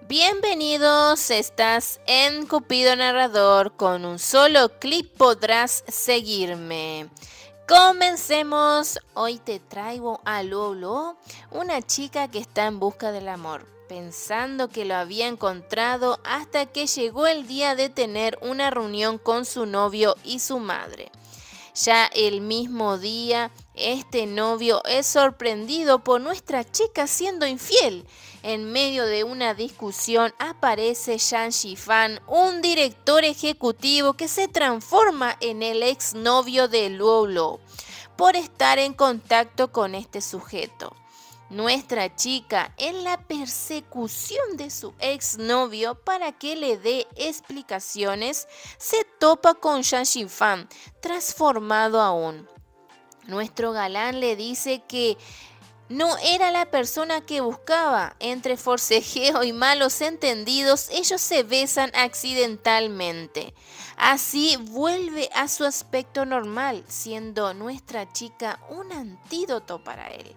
Bienvenidos, estás en Cupido Narrador. Con un solo clic podrás seguirme. Comencemos. Hoy te traigo a Lolo, una chica que está en busca del amor, pensando que lo había encontrado hasta que llegó el día de tener una reunión con su novio y su madre. Ya el mismo día, este novio es sorprendido por nuestra chica siendo infiel. En medio de una discusión aparece Zhang Yifan, un director ejecutivo que se transforma en el exnovio de Luo por estar en contacto con este sujeto. Nuestra chica, en la persecución de su exnovio para que le dé explicaciones, se topa con Zhang Yifan, transformado aún. Nuestro galán le dice que no era la persona que buscaba. Entre forcejeo y malos entendidos, ellos se besan accidentalmente. Así vuelve a su aspecto normal, siendo nuestra chica un antídoto para él.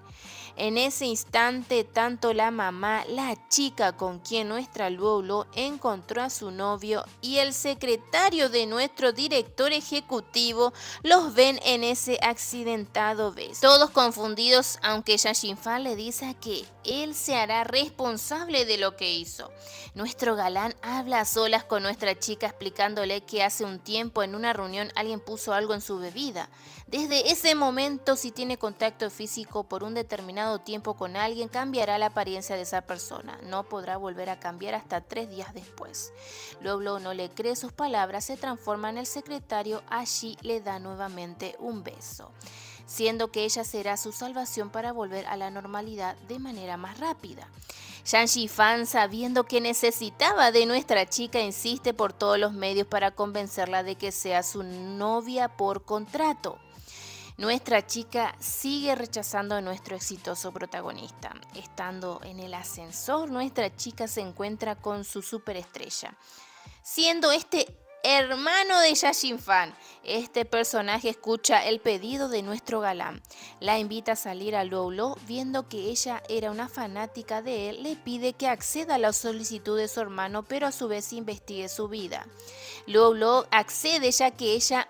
En ese instante, tanto la mamá, la chica con quien nuestra Luolo encontró a su novio y el secretario de nuestro director ejecutivo los ven en ese accidentado beso. Todos confundidos, aunque Zhang Yifan le dice que él se hará responsable de lo que hizo. Nuestro galán habla a solas con nuestra chica explicándole que hace un tiempo en una reunión alguien puso algo en su bebida. Desde ese momento, si tiene contacto físico por un determinado tiempo con alguien, cambiará la apariencia de esa persona. No podrá volver a cambiar hasta 3 días después. Luego no le cree sus palabras, se transforma en el secretario. Allí le da nuevamente un beso, siendo que ella será su salvación para volver a la normalidad de manera más rápida. Zhang Yifan, sabiendo que necesitaba de nuestra chica, insiste por todos los medios para convencerla de que sea su novia por contrato. Nuestra chica sigue rechazando a nuestro exitoso protagonista. Estando en el ascensor, nuestra chica se encuentra con su superestrella, siendo este hermano de Zhang Yifan. Este personaje escucha el pedido de nuestro galán. La invita a salir a Luo. Viendo que ella era una fanática de él, le pide que acceda a la solicitud de su hermano, pero a su vez investigue su vida. Luo accede, ya que ella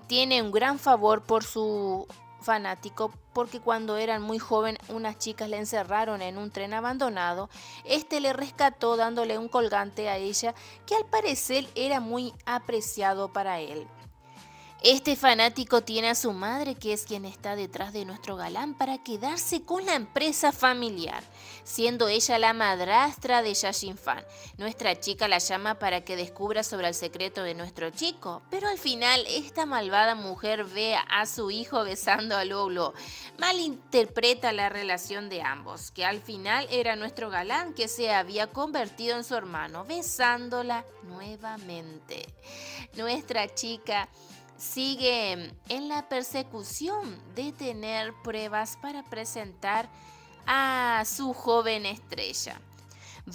tiene un gran favor por su fanático, porque cuando eran muy joven unas chicas le encerraron en un tren abandonado. Este le rescató dándole un colgante a ella que al parecer era muy apreciado para él. Este fanático tiene a su madre, que es quien está detrás de nuestro galán, para quedarse con la empresa familiar, siendo ella la madrastra de Zhang Yifan. Nuestra chica la llama para que descubra sobre el secreto de nuestro chico, pero al final esta malvada mujer ve a su hijo besando a Luo. Malinterpreta la relación de ambos, que al final era nuestro galán que se había convertido en su hermano, besándola nuevamente. Nuestra chica sigue en la persecución de tener pruebas para presentar a su joven estrella.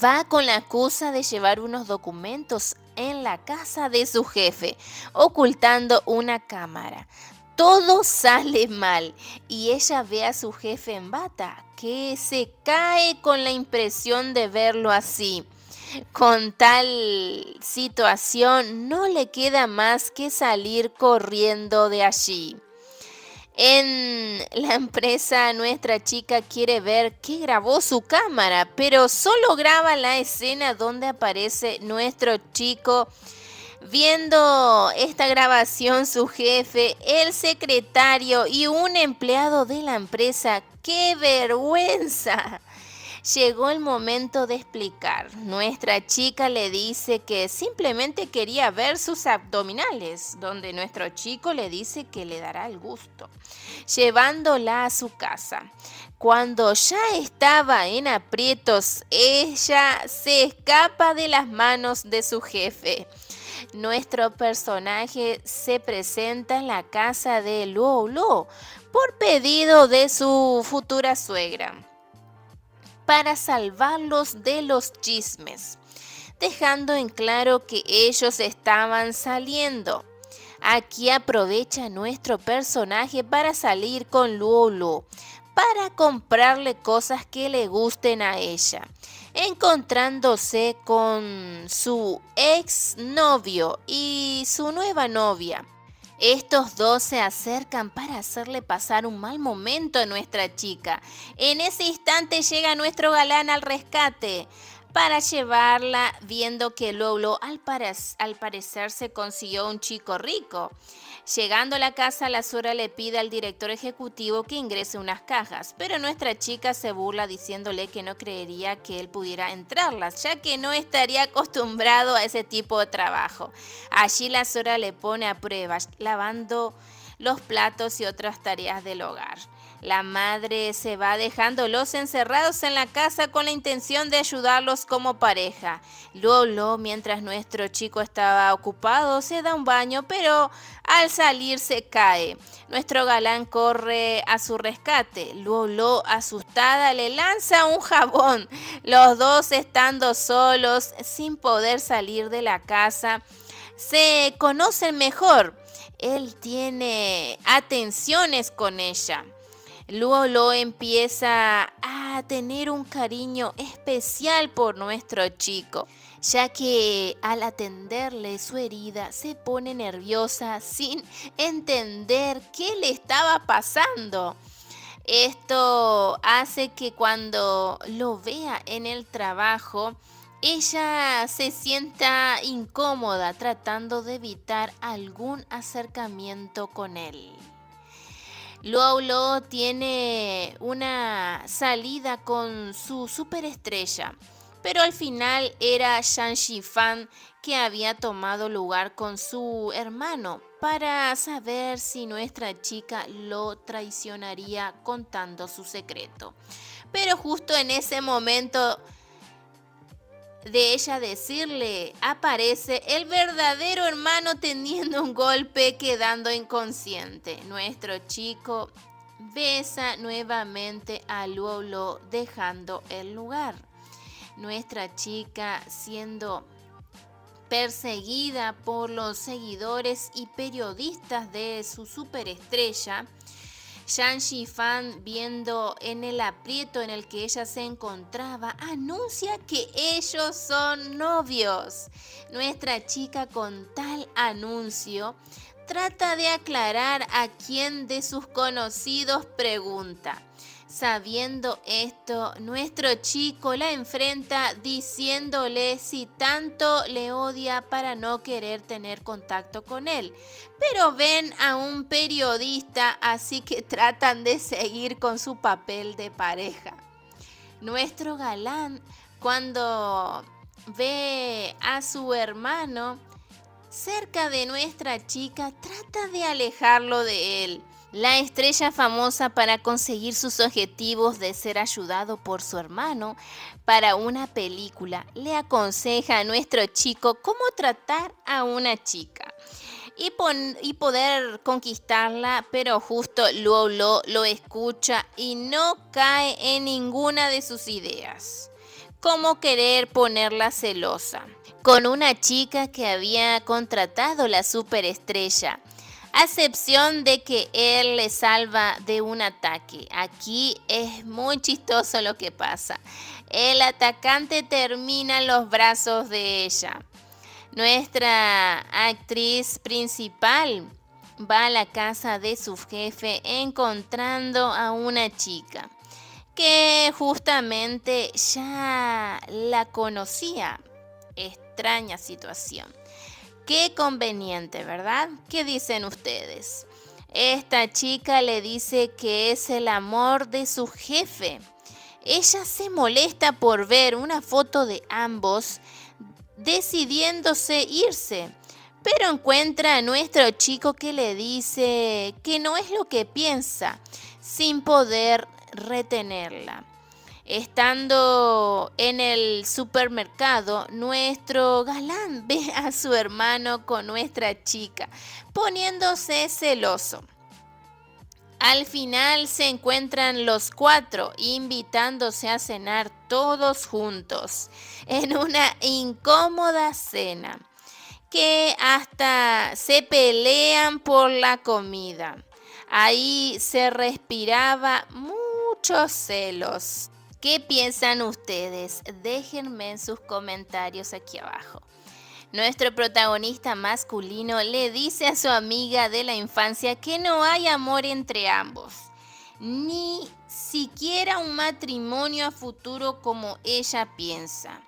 Va con la excusa de llevar unos documentos en la casa de su jefe, ocultando una cámara. Todo sale mal y ella ve a su jefe en bata, que se cae con la impresión de verlo así. Con tal situación no le queda más que salir corriendo de allí. En la empresa, nuestra chica quiere ver qué grabó su cámara, pero solo graba la escena donde aparece nuestro chico. Viendo esta grabación, su jefe, el secretario y un empleado de la empresa, ¡qué vergüenza! Llegó el momento de explicar. Nuestra chica le dice que simplemente quería ver sus abdominales, donde nuestro chico le dice que le dará el gusto, llevándola a su casa. Cuando ya estaba en aprietos, ella se escapa de las manos de su jefe. Nuestro personaje se presenta en la casa de Luo por pedido de su futura suegra, para salvarlos de los chismes, dejando en claro que ellos estaban saliendo. Aquí aprovecha nuestro personaje para salir con Luo, para comprarle cosas que le gusten a ella. encontrándose con su ex novio y su nueva novia. Estos dos se acercan para hacerle pasar un mal momento a nuestra chica. En ese instante llega nuestro galán al rescate para llevarla, viendo que Lolo al parecer se consiguió un chico rico. Llegando a la casa, la suegra le pide al director ejecutivo que ingrese unas cajas, pero nuestra chica se burla diciéndole que no creería que él pudiera entrarlas, ya que no estaría acostumbrado a ese tipo de trabajo. Allí la suegra le pone a prueba, lavando los platos y otras tareas del hogar. La madre se va dejándolos encerrados en la casa con la intención de ayudarlos como pareja. Lolo, mientras nuestro chico estaba ocupado, se da un baño, pero al salir se cae. Nuestro galán corre a su rescate. Lolo, asustada, le lanza un jabón. Los dos, estando solos, sin poder salir de la casa, se conocen mejor. Él tiene atenciones con ella. Lolo empieza a tener un cariño especial por nuestro chico, ya que al atenderle su herida se pone nerviosa sin entender qué le estaba pasando. Esto hace que cuando lo vea en el trabajo, ella se sienta incómoda tratando de evitar algún acercamiento con él. Lolo tiene una salida con su superestrella, pero al final era Shang Shifan que había tomado lugar con su hermano para saber si nuestra chica lo traicionaría contando su secreto. Pero justo en ese momento de ella decirle, aparece el verdadero hermano teniendo un golpe, quedando inconsciente. Nuestro chico besa nuevamente a Lolo, dejando el lugar. Nuestra chica, siendo perseguida por los seguidores y periodistas de su superestrella, Shang Shifan, viendo en el aprieto en el que ella se encontraba, anuncia que ellos son novios. Nuestra chica, con tal anuncio, trata de aclarar a quién de sus conocidos pregunta. Sabiendo esto, nuestro chico la enfrenta diciéndole si tanto le odia para no querer tener contacto con él. Pero ven a un periodista, así que tratan de seguir con su papel de pareja. Nuestro galán, cuando ve a su hermano cerca de nuestra chica, trata de alejarlo de él. La estrella, famosa para conseguir sus objetivos de ser ayudado por su hermano para una película, le aconseja a nuestro chico cómo tratar a una chica y poder conquistarla, pero justo Lolo lo escucha y no cae en ninguna de sus ideas. Cómo querer ponerla celosa con una chica que había contratado la superestrella, a excepción de que él le salva de un ataque. Aquí es muy chistoso lo que pasa. El atacante termina en los brazos de ella. Nuestra actriz principal va a la casa de su jefe encontrando a una chica que justamente ya la conocía. Extraña situación. Qué conveniente, ¿verdad? ¿Qué dicen ustedes? Esta chica le dice que es el amor de su jefe. Ella se molesta por ver una foto de ambos decidiéndose irse, pero encuentra a nuestro chico que le dice que no es lo que piensa, sin poder retenerla. Estando en el supermercado, nuestro galán ve a su hermano con nuestra chica, poniéndose celoso. Al final se encuentran los cuatro, invitándose a cenar todos juntos, en una incómoda cena, que hasta se pelean por la comida. Ahí se respiraba muchos celos. ¿Qué piensan ustedes? Déjenme en sus comentarios aquí abajo. Nuestro protagonista masculino le dice a su amiga de la infancia que no hay amor entre ambos, ni siquiera un matrimonio a futuro como ella piensa,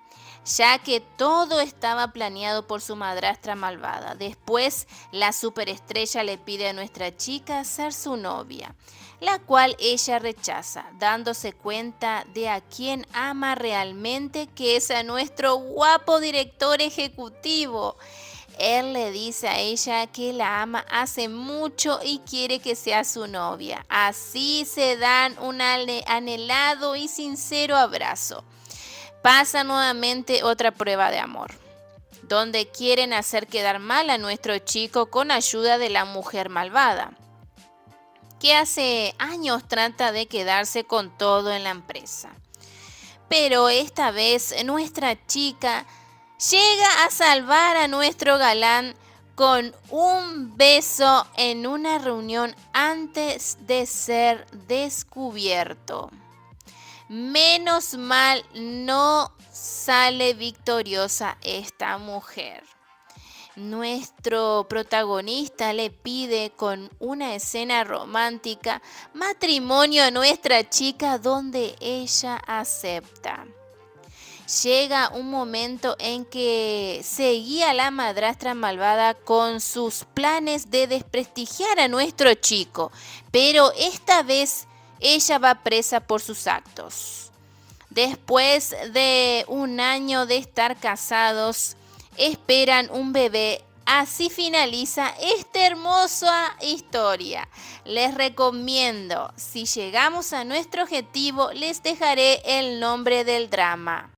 ya que todo estaba planeado por su madrastra malvada. Después, la superestrella le pide a nuestra chica ser su novia, la cual ella rechaza, dándose cuenta de a quien ama realmente, que es a nuestro guapo director ejecutivo. Él le dice a ella que la ama hace mucho y quiere que sea su novia. Así se dan un anhelado y sincero abrazo. Pasa nuevamente otra prueba de amor, donde quieren hacer quedar mal a nuestro chico con ayuda de la mujer malvada, que hace años trata de quedarse con todo en la empresa. Pero esta vez nuestra chica llega a salvar a nuestro galán con un beso en una reunión antes de ser descubierto. Menos mal no sale victoriosa esta mujer. Nuestro protagonista le pide con una escena romántica matrimonio a nuestra chica, donde ella acepta. Llega un momento en que seguía la madrastra malvada con sus planes de desprestigiar a nuestro chico, pero esta vez ella va presa por sus actos. Después de un año de estar casados, esperan un bebé. Así finaliza esta hermosa historia. Les recomiendo, si llegamos a nuestro objetivo, les dejaré el nombre del drama.